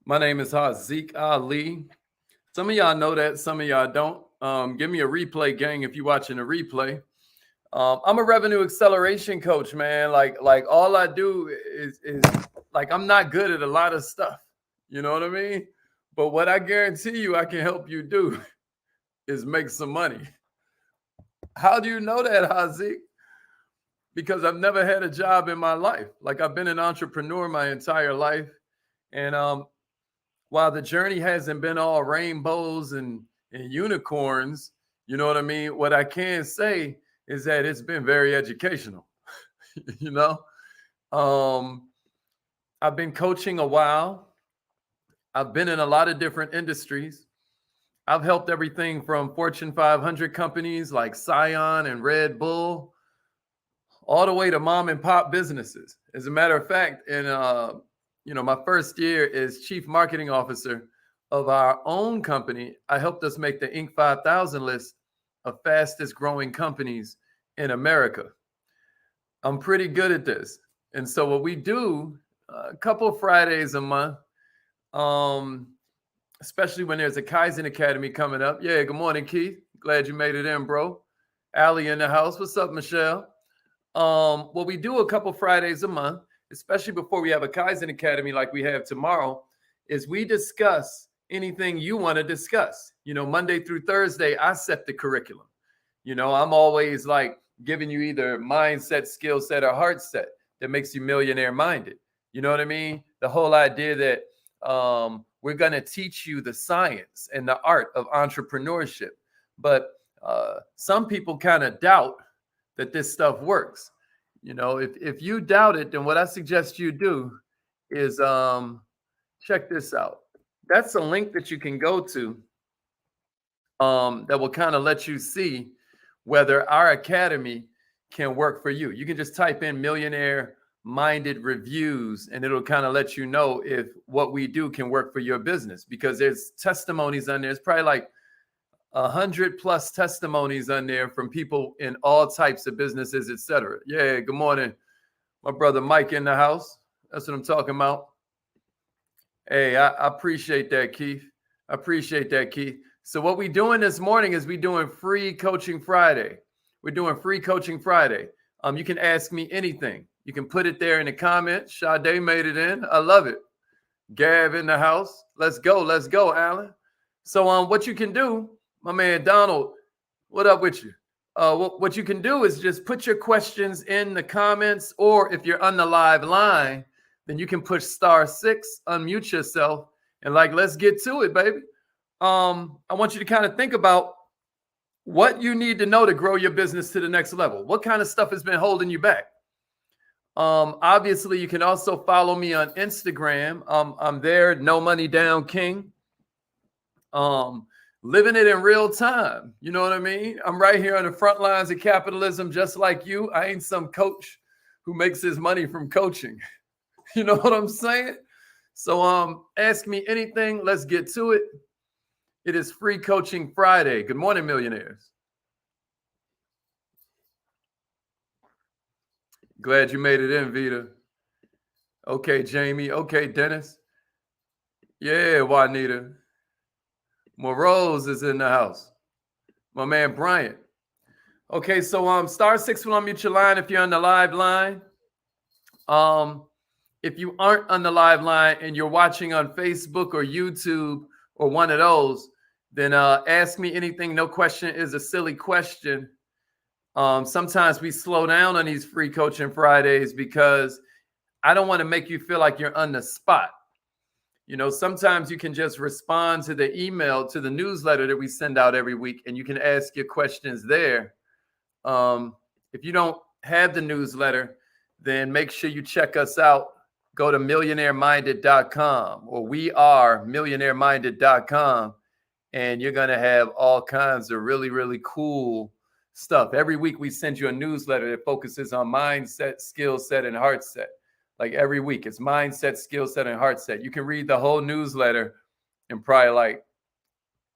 My name is Haziq Ali. Some of y'all know that, some of y'all don't. Give me a replay, gang, if you're watching a replay. I'm a revenue acceleration coach, man. Like all I do is like I'm not good at a lot of stuff. You know what I mean? But what I guarantee you I can help you do is make some money. How do you know that, Haziq? Because I've never had a job in my life. Like I've been an entrepreneur my entire life. And while the journey hasn't been all rainbows and unicorns, you know what I mean? What I can say is that it's been very educational. you know, um, I've been coaching a while. I've been in a lot of different industries. I've helped everything from Fortune 500 companies like Scion and Red Bull, all the way to mom and pop businesses. As a matter of fact, in my first year as chief marketing officer of our own company, I helped us make the Inc. 5000 list of fastest growing companies in America. I'm pretty good at this. And so what we do a couple of Fridays a month, um, especially when there's a Kaizen Academy coming up. Yeah, good morning, Keith. Glad you made it in, bro. Allie in the house. What's up, Michelle? What we do a couple Fridays a month, especially before we have a Kaizen Academy like we have tomorrow, is we discuss anything you want to discuss. Monday through Thursday, I set the curriculum. I'm always like giving you either mindset, skill set, or heart set that makes you millionaire minded. You know what I mean? The whole idea that we're going to teach you the science and the art of entrepreneurship. But some people kind of doubt that this stuff works. If you doubt it, then what I suggest you do is check this out. That's a link that you can go to that will kind of let you see whether our academy can work for you. You can just type in millionaire minded reviews and it'll kind of let you know if what we do can work for your business, because there's testimonies on there. It's probably like 100 plus testimonies on there from people in all types of businesses, etc. Yeah, good morning, my brother Mike in the house. That's what I'm talking about. Hey, I appreciate that, Keith. I appreciate that, Keith. So what we doing this morning is we doing free coaching Friday. We're doing free coaching Friday. You can ask me anything. You can put it there in the comments. Sade made it in. I love it. Gav in the house. Let's go, Alan. So what you can do, my man Donald, what up with you? What you can do is just put your questions in the comments, or if you're on the live line, then you can push *6, unmute yourself, and let's get to it, baby. I want you to kind of think about what you need to know to grow your business to the next level. What kind of stuff has been holding you back? Obviously, you can also follow me on Instagram. I'm there, No Money Down King. Living it in real time. You know what I mean? I'm right here on the front lines of capitalism, just like you. I ain't some coach who makes his money from coaching. You know what I'm saying? So ask me anything. Let's get to it. It is Free Coaching Friday. Good morning, millionaires. Glad you made it in, Vita. Okay, Jamie. Okay, Dennis. Yeah, Juanita. Morose is in the house. My man Bryant. Okay, so *6 will unmute your line if you're on the live line. If you aren't on the live line and you're watching on Facebook or YouTube or one of those, then ask me anything. No question is a silly question. Sometimes we slow down on these Free Coaching Fridays because I don't want to make you feel like you're on the spot. Sometimes you can just respond to the email, to the newsletter that we send out every week, and you can ask your questions there. If you don't have the newsletter, then make sure you check us out. Go to millionaireminded.com, or we are millionaireminded.com, and you're going to have all kinds of really, really cool stuff. Every week we send you a newsletter that focuses on mindset, skill set, and heart set. Like every week, it's mindset, skill set, and heart set. You can read the whole newsletter in probably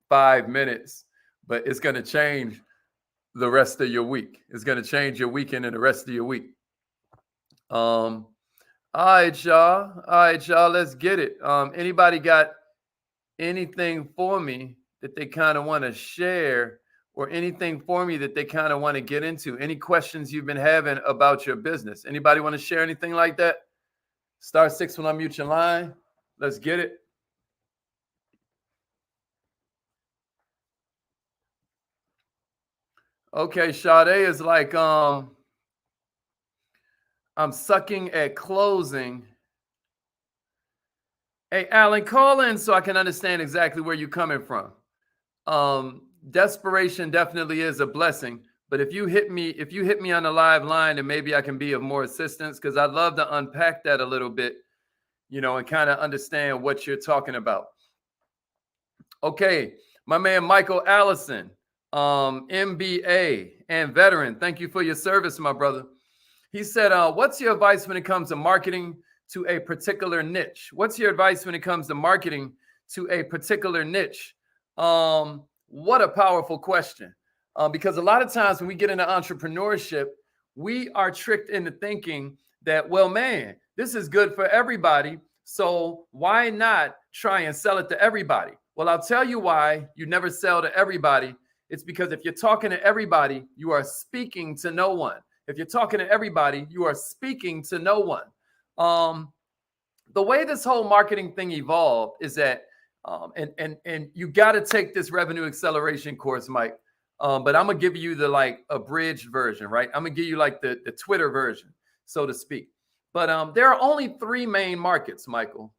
5 minutes, but it's going to change the rest of your week. It's going to change your weekend and the rest of your week. All right, y'all. All right, y'all. Let's get it. Anybody got anything for me that they kind of want to share, or anything for me that they kind of want to get into? Any questions you've been having about your business? Anybody want to share anything like that? Star 6 when I mute your line. Let's get it. Okay, Sade is like, I'm sucking at closing. Hey, Alan, call in so I can understand exactly where you're coming from. Desperation definitely is a blessing, but if you hit me on the live line, then maybe I can be of more assistance, because I'd love to unpack that a little bit, and kind of understand what you're talking about. Okay, my man Michael Allison, MBA and veteran. Thank you for your service, my brother. He said, what's your advice when it comes to marketing to a particular niche? What's your advice when it comes to marketing to a particular niche? What a powerful question. Because a lot of times when we get into entrepreneurship, we are tricked into thinking that, well, man, this is good for everybody, so why not try and sell it to everybody? Well, I'll tell you why you never sell to everybody. It's because if you're talking to everybody, you are speaking to no one. If you're talking to everybody, you are speaking to no one. The way this whole marketing thing evolved is that, and you got to take this revenue acceleration course, Mike. But I'm gonna give you the abridged version, right? I'm gonna give you like the Twitter version, so to speak. But there are only three main markets, Michael.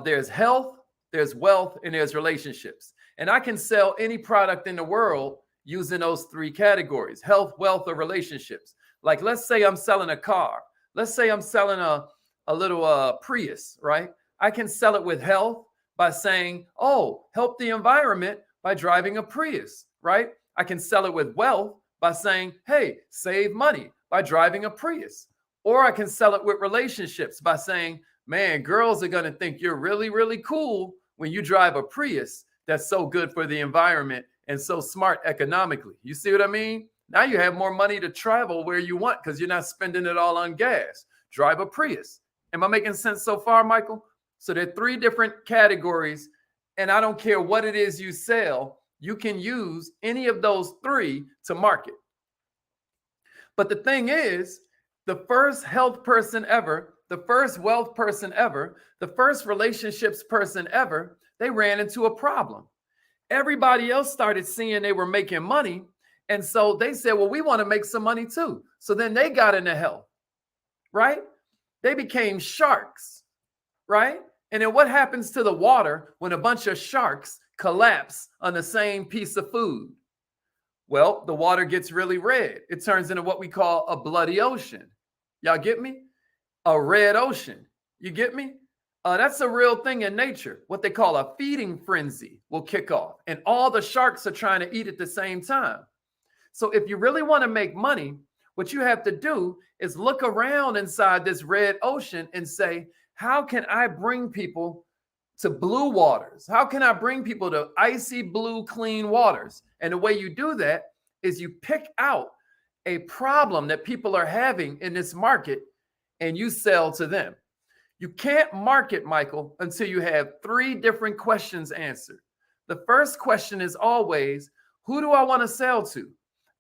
There's health, there's wealth, and there's relationships. And I can sell any product in the world using those three categories: health, wealth, or relationships. Like, let's say I'm selling a car. Let's say I'm selling a little Prius, right? I can sell it with health by saying, oh, help the environment by driving a Prius, right? I can sell it with wealth by saying, hey, save money by driving a Prius. Or I can sell it with relationships by saying, man, girls are going to think you're really, really cool when you drive a Prius that's so good for the environment and so smart economically. You see what I mean? Now you have more money to travel where you want because you're not spending it all on gas. Drive a Prius. Am I making sense so far, Michael? So there are three different categories, and I don't care what it is you sell. You can use any of those three to market. But the thing is, the first health person ever, the first wealth person ever, the first relationships person ever, they ran into a problem. Everybody else started seeing they were making money. And so they said, well, we want to make some money too. So then they got into health, right? They became sharks, right? And then what happens to the water when a bunch of sharks collapse on the same piece of food? Well, the water gets really red. It turns into what we call a bloody ocean. Y'all get me? A red ocean. You get me? That's a real thing in nature. What they call a feeding frenzy will kick off, and all the sharks are trying to eat at the same time. So if you really want to make money, what you have to do is look around inside this red ocean and say, how can I bring people to blue waters? How can I bring people to icy blue, clean waters? And the way you do that is you pick out a problem that people are having in this market and you sell to them. You can't market, Michael, until you have three different questions answered. The first question is always, who do I want to sell to?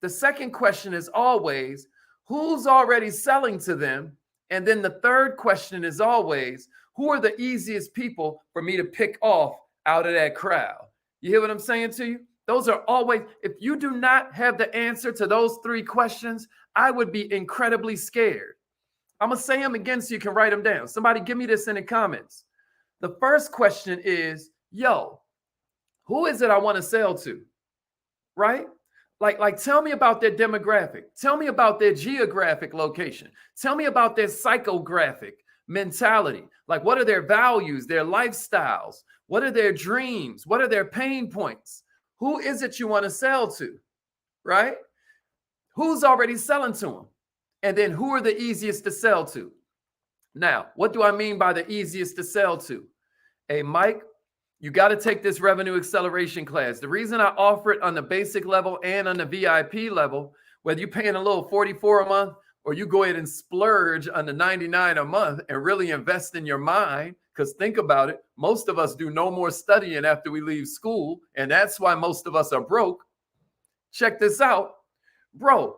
The second question is always, who's already selling to them? And then the third question is always, who are the easiest people for me to pick off out of that crowd? You hear what I'm saying to you? Those are always, if you do not have the answer to those three questions, I would be incredibly scared. I'm going to say them again so you can write them down. Somebody give me this in the comments. The first question is, yo, who is it I want to sell to? Right? Like, tell me about their demographic. Tell me about their geographic location. Tell me about their psychographic mentality. Like, what are their values, their lifestyles? What are their dreams? What are their pain points? Who is it you want to sell to? Right? Who's already selling to them? And then who are the easiest to sell to? Now, what do I mean by the easiest to sell to? Hey, Mike, you got to take this revenue acceleration class. The reason I offer it on the basic level and on the VIP level, whether you're paying a little $44 a month or you go ahead and splurge on the 99 a month and really invest in your mind. Because think about it, most of us do no more studying after we leave school, and that's why most of us are broke. Check this out, bro.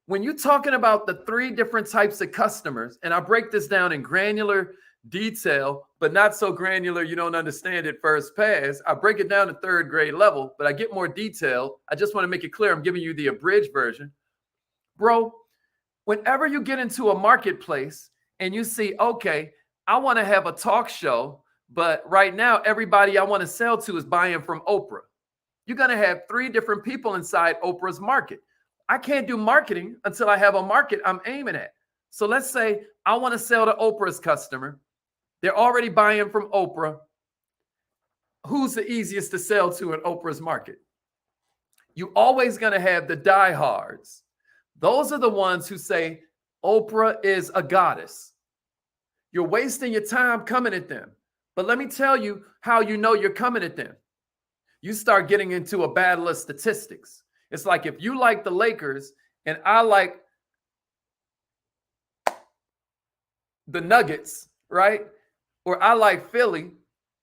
When you're talking about the 3 different types of customers, and I break this down in granular detail, but not so granular you don't understand it first pass. I break it down to 3rd grade level, but I get more detail. I just want to make it clear I'm giving you the abridged version. Bro, whenever you get into a marketplace and you see, okay, I want to have a talk show, but right now everybody I want to sell to is buying from Oprah. You're going to have 3 different people inside Oprah's market. I can't do marketing until I have a market I'm aiming at. So let's say I want to sell to Oprah's customer. They're already buying from Oprah. Who's the easiest to sell to in Oprah's market? You're always going to have the diehards. Those are the ones who say Oprah is a goddess. You're wasting your time coming at them. But let me tell you how you know you're coming at them. You start getting into a battle of statistics. It's like if you like the Lakers and I like the Nuggets, right? Or I like Philly,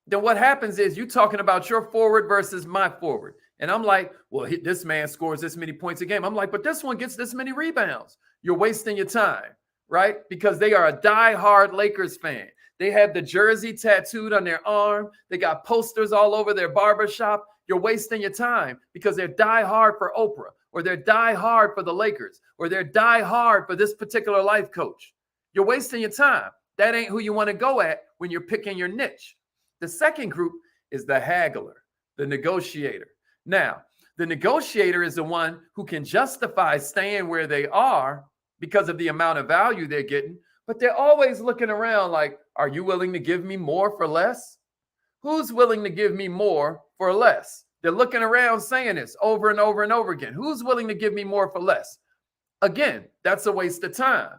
then what happens is you're talking about your forward versus my forward. And I'm like, well, this man scores this many points a game. I'm like, but this one gets this many rebounds. You're wasting your time, right? Because they are a diehard Lakers fan. They have the jersey tattooed on their arm. They got posters all over their barbershop. You're wasting your time because they're diehard for Oprah, or they're diehard for the Lakers, or they're diehard for this particular life coach. You're wasting your time. That ain't who you want to go at when you're picking your niche. The second group is the haggler, the negotiator. Now, the negotiator is the one who can justify staying where they are because of the amount of value they're getting, but they're always looking around like, are you willing to give me more for less? Who's willing to give me more for less? They're looking around saying this over and over and over again. Who's willing to give me more for less? Again, that's a waste of time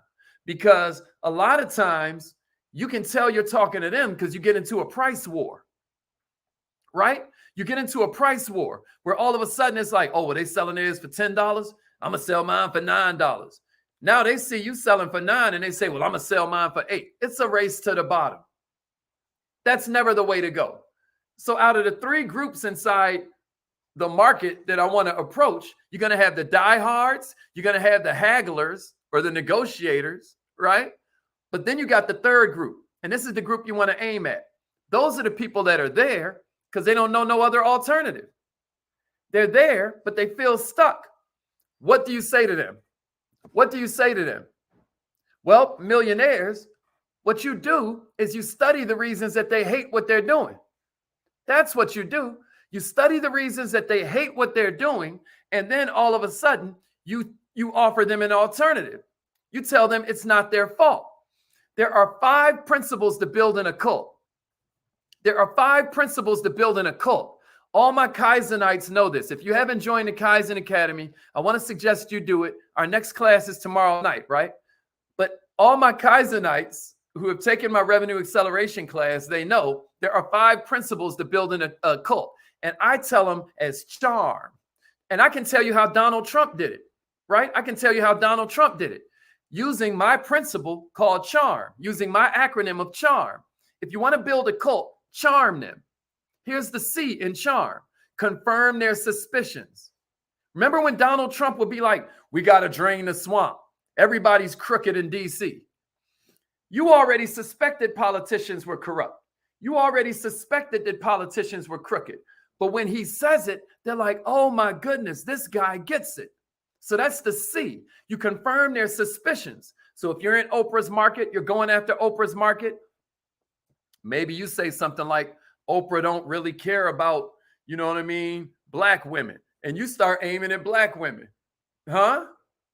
because a lot of times you can tell you're talking to them because you get into a price war, right? You get into a price war where all of a sudden it's like, oh, well, they selling theirs for $10. I'm going to sell mine for $9. Now they see you selling for $9 and they say, well, I'm going to sell mine for $8. It's a race to the bottom. That's never the way to go. So out of the 3 groups inside the market that I want to approach, you're going to have the diehards, you're going to have the hagglers or the negotiators, right? But then you got the 3rd group, and this is the group you want to aim at. Those are the people that are there because they don't know no other alternative. They're there, but they feel stuck. What do you say to them? What do you say to them? Well, millionaires, what you do is you study the reasons that they hate what they're doing. That's what you do. You study the reasons that they hate what they're doing, and then all of a sudden, you offer them an alternative. You tell them it's not their fault. There are 5 principles to build in a cult. There are 5 principles to build in a cult. All my Kaizenites know this. If you haven't joined the Kaizen Academy, I want to suggest you do it. Our next class is tomorrow night, right? But all my Kaizenites who have taken my revenue acceleration class, they know there are 5 principles to build in a cult. And I tell them as charm. And I can tell you how Donald Trump did it, right? I can tell you how Donald Trump did it using my principle called charm, using my acronym of charm. If you want to build a cult, charm them. Here's the C in charm. Confirm their suspicions. Remember when Donald Trump would be like, we got to drain the swamp. Everybody's crooked in DC. You already suspected politicians were corrupt. You already suspected that politicians were crooked. But when he says it, they're like, oh my goodness, this guy gets it. So that's the C. You confirm their suspicions. So if you're in Oprah's market, you're going after Oprah's market. Maybe you say something like, Oprah don't really care about, you know what I mean, black women. And you start aiming at black women. Huh?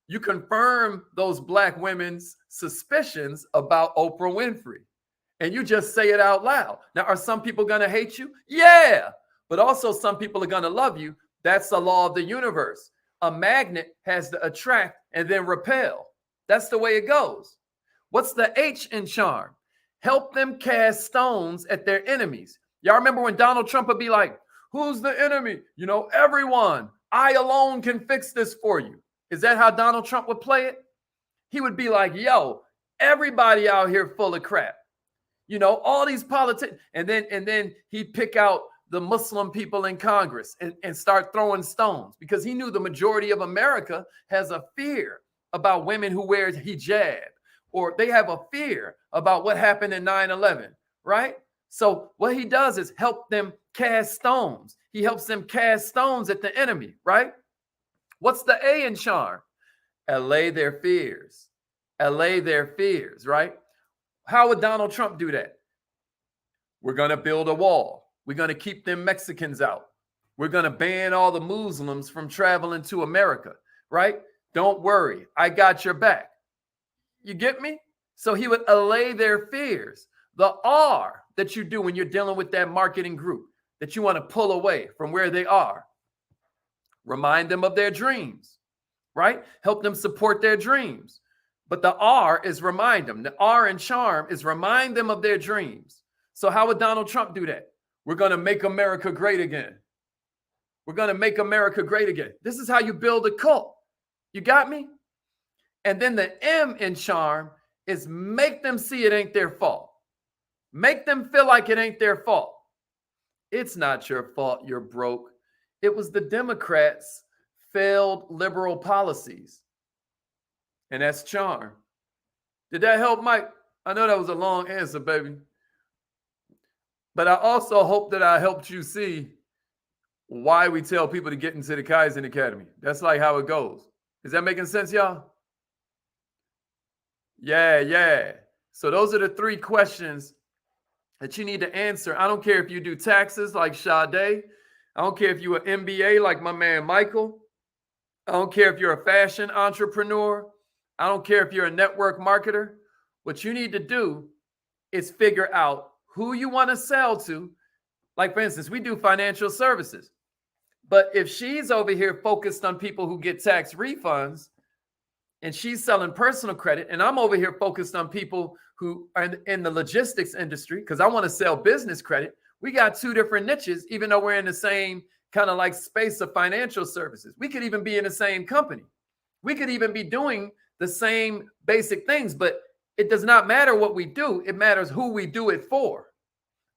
You confirm those black women's suspicions about Oprah Winfrey. And you just say it out loud. Now, are some people going to hate you? Yeah. But also some people are going to love you. That's the law of the universe. A magnet has to attract and then repel. That's the way it goes. What's the H in charm? Help them cast stones at their enemies. Y'all remember when Donald Trump would be like, who's the enemy? You know, everyone. I alone can fix this for you. Is that how Donald Trump would play it? he would be like, yo, everybody out here full of crap. You know, all these politicians. And then he'd pick out the Muslim people in Congress and start throwing stones because he knew the majority of America has a fear about women who wear hijab, or they have a fear about what happened in 9/11, right? So what he does is help them cast stones. He helps them cast stones at the enemy, right? What's the A in charm? Allay their fears. Allay their fears, right? How would Donald Trump do that? We're going to build a wall. We're going to keep them Mexicans out. We're going to ban all the Muslims from traveling to America, right? Don't worry. I got your back. You get me? So he would allay their fears. The R that you do when you're dealing with that marketing group that you want to pull away from where they are. Remind them of their dreams, right? Help them support their dreams. But the R is remind them. The R in charm is remind them of their dreams. So how would Donald Trump do that? We're going to make America great again. We're going to make America great again. This is how you build a cult. You got me? And then the M in charm is make them see it ain't their fault. Make them feel like it ain't their fault. It's not your fault you're broke. It was the Democrats' failed liberal policies. And that's charm. Did that help, Mike? I know that was a long answer, baby. But I also hope that I helped you see why we tell people to get into the Kaizen Academy. That's like how it goes. Is that making sense, y'all? Yeah. So those are the 3 questions that you need to answer. I don't care if you do taxes like Sade. I don't care if you're an MBA like my man Michael. I don't care if you're a fashion entrepreneur. I don't care if you're a network marketer. What you need to do is figure out who you want to sell to. Like, for instance, we do financial services. But if she's over here focused on people who get tax refunds and she's selling personal credit, and I'm over here focused on people who are in the logistics industry because I want to sell business credit, we got 2 different niches, even though we're in the same kind of like space of financial services. We could even be in the same company. We could even be doing the same basic things, but it does not matter what we do. It matters who we do it for.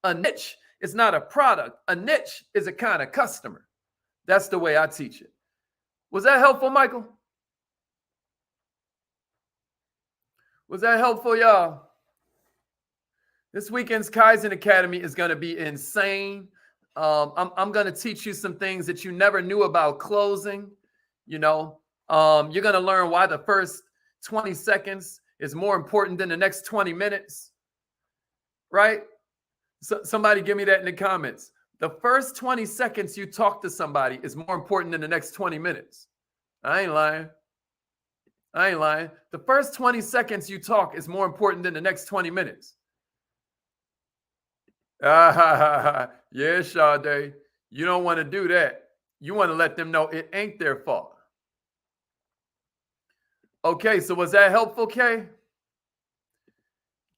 A niche is not a product. A niche is a kind of customer. That's the way I teach it. Was that helpful, Michael? Was that helpful, y'all? This weekend's Kaizen Academy is going to be insane. I'm going to teach you some things that you never knew about closing. You know, you're going to learn why the first 20 seconds is more important than the next 20 minutes, right? So somebody give me that in the comments. The first 20 seconds you talk to somebody is more important than the next 20 minutes. I ain't lying. The first 20 seconds you talk is more important than the next 20 minutes. Yeah, Sade. You don't want to do that. You want to let them know it ain't their fault. Okay, so was that helpful, Kay?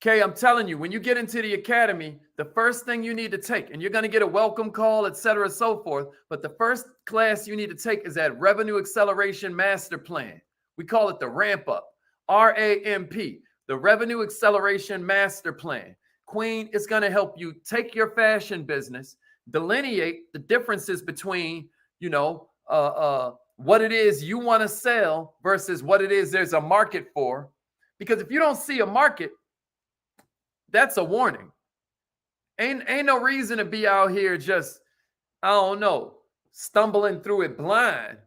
Kay, I'm telling you, when you get into the academy, the first thing you need to take, and you're going to get a welcome call, et cetera, so forth, but the first class you need to take is that Revenue Acceleration Master Plan. We call it the Ramp Up, RAMP, the Revenue Acceleration Master Plan. Queen, it's going to help you take your fashion business, delineate the differences between, what it is you want to sell versus what it is there's a market for. Because if you don't see a market, that's a warning. Ain't no reason to be out here just, stumbling through it blind.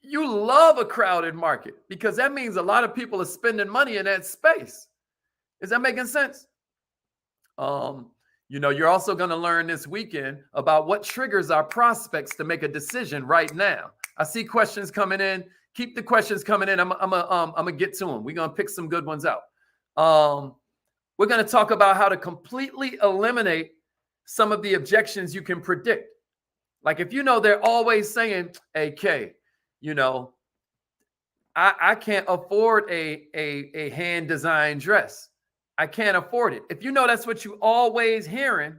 You love a crowded market because that means a lot of people are spending money in that space. Is that making sense? You're also going to learn this weekend about what triggers our prospects to make a decision right now. I see questions coming in. Keep the questions coming in. I'm gonna get to them. We're gonna pick some good ones out. We're going to talk about how to completely eliminate some of the objections you can predict. Like if they're always saying, hey, Kay, I can't afford a hand-designed dress. I can't afford it. If that's what you always hearing,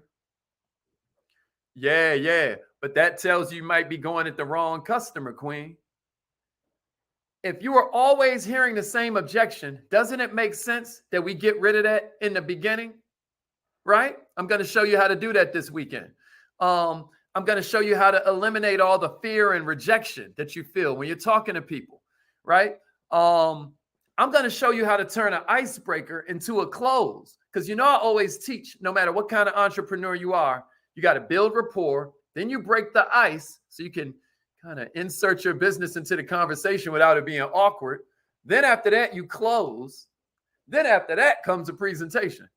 yeah, but that tells you might be going at the wrong customer, Queen. if you are always hearing the same objection, doesn't it make sense that we get rid of that in the beginning? Right? I'm going to show you how to do that this weekend. I'm going to show you how to eliminate all the fear and rejection that you feel when you're talking to people, right? I'm going to show you how to turn an icebreaker into a close. Because I always teach, no matter what kind of entrepreneur you are, you got to build rapport. Then you break the ice so you can kind of insert your business into the conversation without it being awkward. Then after that, you close. Then after that comes a presentation.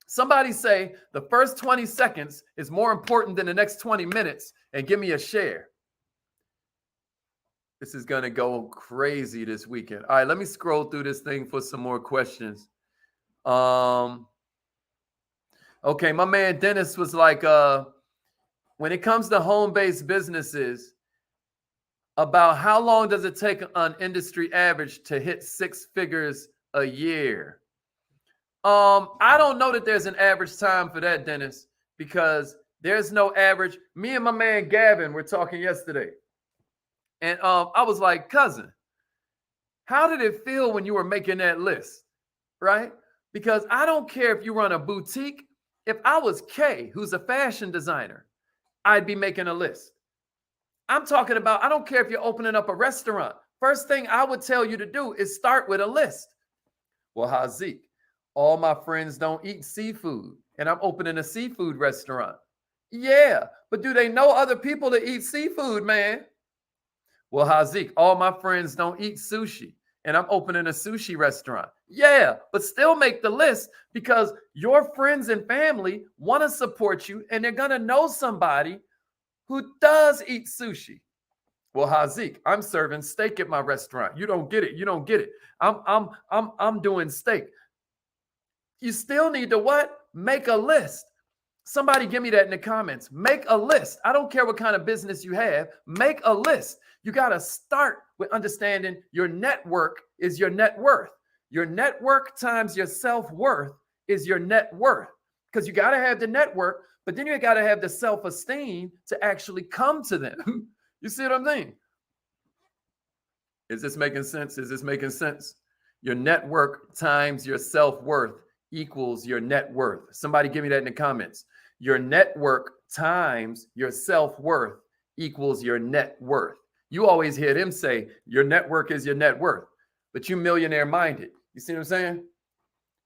Somebody say the first 20 seconds is more important than the next 20 minutes and give me a share. This is going to go crazy this weekend. All right, let me scroll through this thing for some more questions. Okay, my man Dennis was like, when it comes to home-based businesses, about how long does it take an industry average to hit 6 figures a year? I don't know that there's an average time for that, Dennis, because there's no average. Me and my man Gavin were talking yesterday, and I was like, cousin, how did it feel when you were making that list, right? Because I don't care if you run a boutique. If I was Kay, who's a fashion designer, I'd be making a list. I'm talking about, I don't care if you're opening up a restaurant. First thing I would tell you to do is start with a list. Well, Hazik, all my friends don't eat seafood, and I'm opening a seafood restaurant. Yeah, but do they know other people that eat seafood, man? Well, Hazik, all my friends don't eat sushi, and I'm opening a sushi restaurant. Yeah, but still make the list because your friends and family want to support you, and they're going to know somebody who does eat sushi. Well, Hazik, I'm serving steak at my restaurant. You don't get it. You don't get it. I'm doing steak. You still need to what? Make a list. Somebody give me that in the comments. Make a list. I don't care what kind of business you have. Make a list. You got to start with understanding your network is your net worth. Your network times your self-worth is your net worth. Because you got to have the network, but then you got to have the self-esteem to actually come to them. You see what I'm saying? Is this making sense? Is this making sense? Your network times your self-worth equals your net worth. Somebody give me that in the comments. Your network times your self-worth equals your net worth. You always hear them say your network is your net worth, but you millionaire minded. You see what I'm saying?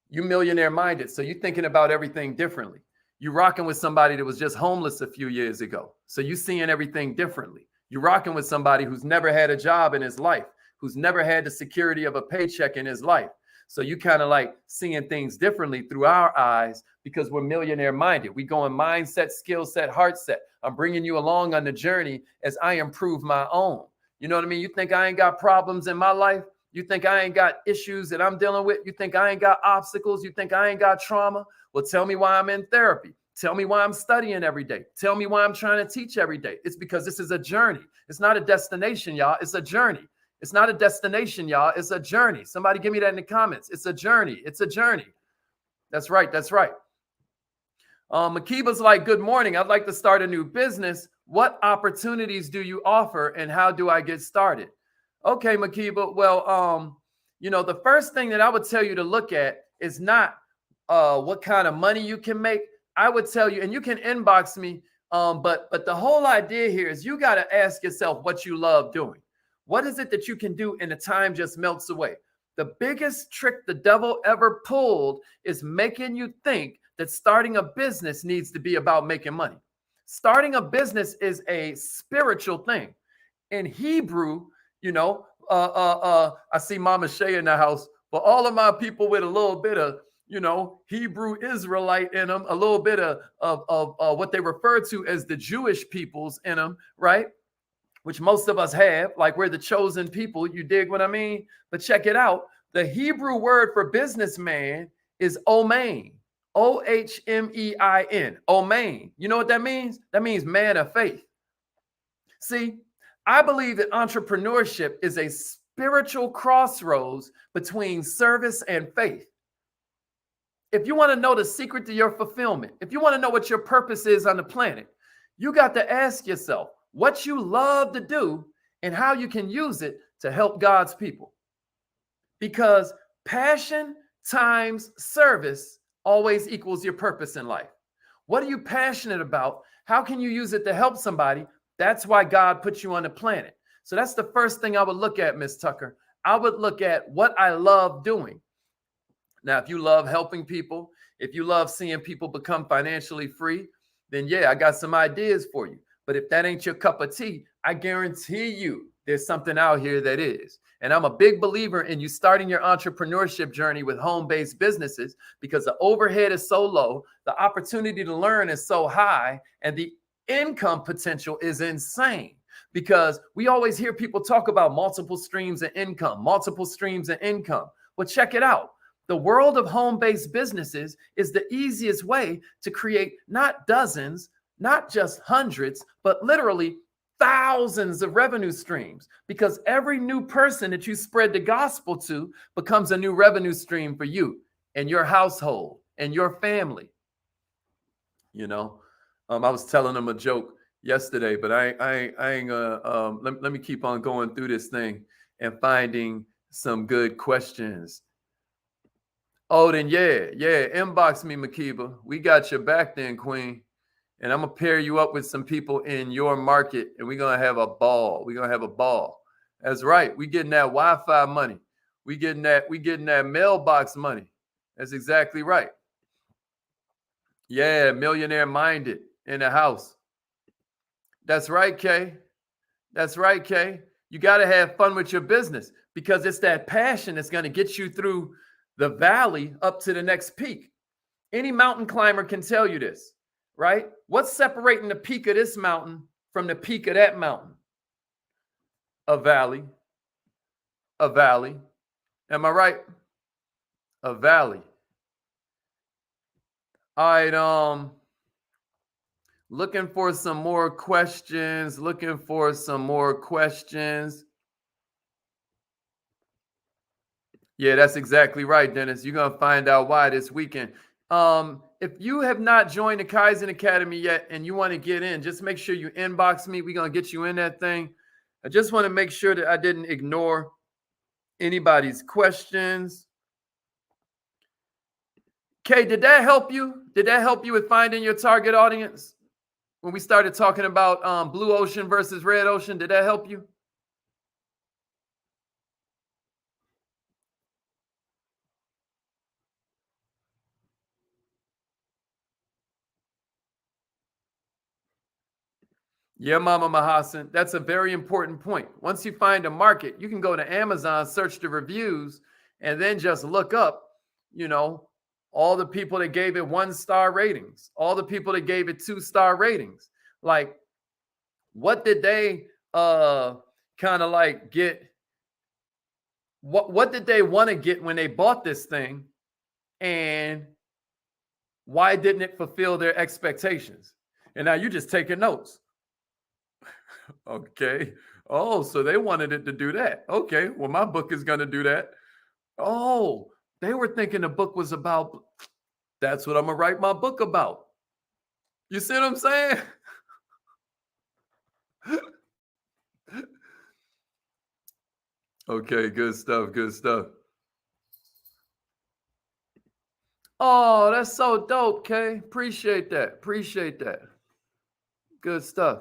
You millionaire minded. So you're thinking about everything differently. You're rocking with somebody that was just homeless a few years ago. So you're seeing everything differently. You're rocking with somebody who's never had a job in his life, who's never had the security of a paycheck in his life. So you kind of like seeing things differently through our eyes because we're millionaire minded. We go in mindset, skill set, heart set. I'm bringing you along on the journey as I improve my own. You know what I mean? You think I ain't got problems in my life? You think I ain't got issues that I'm dealing with? You think I ain't got obstacles? You think I ain't got trauma? Well, tell me why I'm in therapy. Tell me why I'm studying every day. Tell me why I'm trying to teach every day. It's because this is a journey. It's not a destination, y'all. It's a journey. It's not a destination, y'all. It's a journey. Somebody give me that in the comments. It's a journey. It's a journey. That's right. That's right. Makiba's like, good morning. I'd like to start a new business. What opportunities do you offer and how do I get started? Okay, Makiba. Well, the first thing that I would tell you to look at is not what kind of money you can make. I would tell you, and you can inbox me, but the whole idea here is you got to ask yourself what you love doing. What is it that you can do and the time just melts away? The biggest trick the devil ever pulled is making you think that starting a business needs to be about making money. Starting a business is a spiritual thing. In Hebrew, I see Mama Shay in the house, but all of my people with a little bit of, Hebrew Israelite in them, a little bit of what they refer to as the Jewish peoples in them, right? Which most of us have, like we're the chosen people. You dig what I mean? But check it out. The Hebrew word for businessman is omain, O-H-M-E-I-N, omain. You know what that means? That means man of faith. See, I believe that entrepreneurship is a spiritual crossroads between service and faith. If you want to know the secret to your fulfillment, if you want to know what your purpose is on the planet, you got to ask yourself what you love to do and how you can use it to help God's people. Because passion times service always equals your purpose in life. What are you passionate about? How can you use it to help somebody? That's why God put you on the planet. So that's the first thing I would look at, Miss Tucker. I would look at what I love doing. Now, if you love helping people, if you love seeing people become financially free, then yeah, I got some ideas for you. But if that ain't your cup of tea, I guarantee you there's something out here that is. And I'm a big believer in you starting your entrepreneurship journey with home-based businesses because the overhead is so low, the opportunity to learn is so high, and the income potential is insane. Because we always hear people talk about multiple streams of income, multiple streams of income. Well, check it out. The world of home-based businesses is the easiest way to create not dozens, not just hundreds, but literally thousands of revenue streams, because every new person that you spread the gospel to becomes a new revenue stream for you and your household and your family. You know, I was telling them a joke yesterday, but I ain't gonna, let me keep on going through this thing and finding some good questions. Oh, then yeah, inbox me, Makiba. We got your back then, Queen. And I'm going to pair you up with some people in your market, and we're going to have a ball. We're going to have a ball. That's right. We getting that Wi-Fi money. We getting that mailbox money. That's exactly right. Yeah, millionaire minded in the house. That's right, Kay. That's right, Kay. You got to have fun with your business because it's that passion that's going to get you through the valley up to the next peak. Any mountain climber can tell you this. Right? What's separating the peak of this mountain from the peak of that mountain? A valley. A valley. Am I right? A valley. All right. Looking for some more questions. Yeah, that's exactly right, Dennis. You're gonna find out why this weekend. If you have not joined the Kaizen Academy yet and you want to get in, just make sure you inbox me. We're going to get you in that thing. I just want to make sure that I didn't ignore anybody's questions. Kay, did that help you? Did that help you with finding your target audience? When we started talking about blue ocean versus red ocean, did that help you? Yeah, Mama Mahasan, that's a very important point. Once you find a market, you can go to Amazon, search the reviews, and then just look up, you know, all the people that gave it 1-star ratings, all the people that gave it 2-star ratings. Like, what did they kind of like get? What did they want to get when they bought this thing? And why didn't it fulfill their expectations? And now you're just taking notes. Okay. Oh, so they wanted it to do that. Okay. Well, my book is going to do that. Oh, they were thinking the book was about. That's what I'm going to write my book about. You see what I'm saying? Okay. Good stuff. Good stuff. Oh, that's so dope, Kay. Appreciate that. Appreciate that. Good stuff.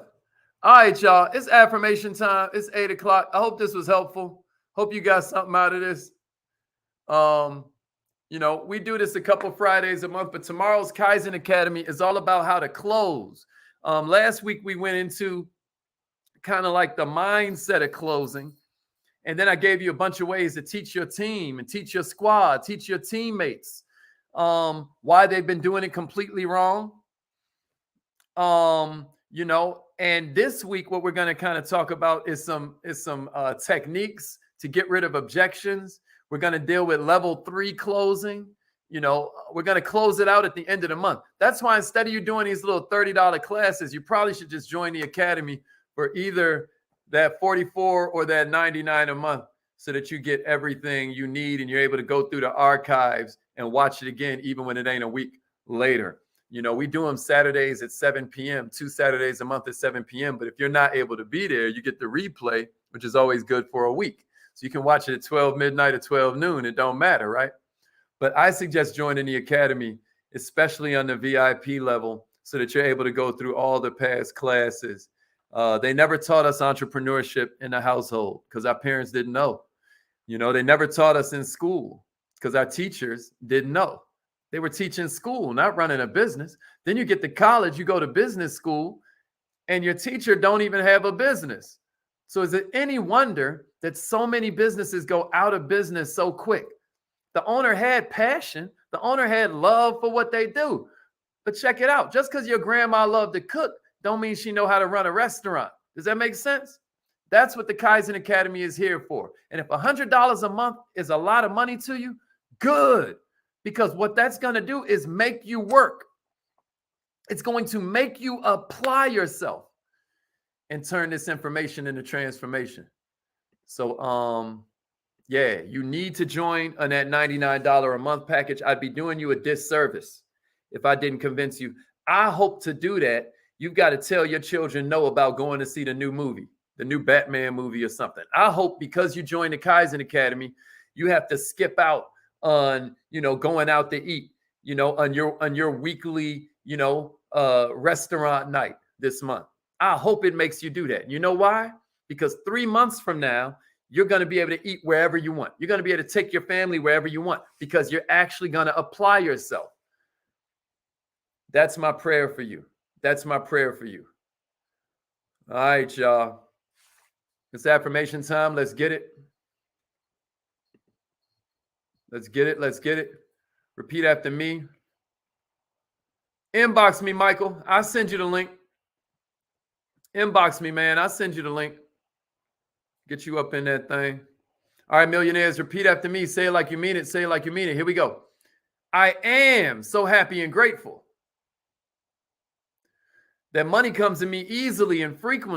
All right, y'all. It's affirmation time. It's 8 o'clock. I hope this was helpful. Hope you got something out of this. You know, we do this a couple Fridays a month, but tomorrow's Kaizen Academy is all about how to close. Last week we went into kind of like the mindset of closing. And then I gave you a bunch of ways to teach your team and teach your squad, teach your teammates why they've been doing it completely wrong. You know, and this week, what we're going to kind of talk about is some techniques to get rid of objections. We're going to deal with level 3 closing. You know, we're going to close it out at the end of the month. That's why instead of you doing these little $30 classes, you probably should just join the academy for either that $44 or that $99 a month so that you get everything you need and you're able to go through the archives and watch it again, even when it ain't a week later. You know, we do them Saturdays at 7 p.m., 2 Saturdays a month at 7 p.m. But if you're not able to be there, you get the replay, which is always good for a week. So you can watch it at 12 midnight or 12 noon. It don't matter, right? But I suggest joining the academy, especially on the VIP level, so that you're able to go through all the past classes. They never taught us entrepreneurship in the household because our parents didn't know. You know, they never taught us in school because our teachers didn't know. They were teaching school, not running a business. Then you get to college, you go to business school, and your teacher don't even have a business. So is it any wonder that so many businesses go out of business so quick? The owner had passion. The owner had love for what they do. But check it out. Just because your grandma loved to cook don't mean she know how to run a restaurant. Does that make sense? That's what the Kaizen Academy is here for. And if $100 a month is a lot of money to you, good. Because what that's going to do is make you work. It's going to make you apply yourself and turn this information into transformation. So, yeah, you need to join on that $99 a month package. I'd be doing you a disservice if I didn't convince you. I hope to do that. You've got to tell your children no about going to see the new movie, the new Batman movie or something. I hope because you joined the Kaizen Academy, you have to skip out on, going out to eat, on your weekly, restaurant night this month. I hope it makes you do that. You know why? Because 3 months from now, you're going to be able to eat wherever you want. You're going to be able to take your family wherever you want because you're actually going to apply yourself. That's my prayer for you. That's my prayer for you. All right, y'all. It's affirmation time. Let's get it. Let's get it. Let's get it. Repeat after me. Inbox me, Michael. I'll send you the link. Inbox me, man. I'll send you the link. Get you up in that thing. All right, millionaires, repeat after me. Say it like you mean it. Say it like you mean it. Here we go. I am so happy and grateful that money comes to me easily and frequently.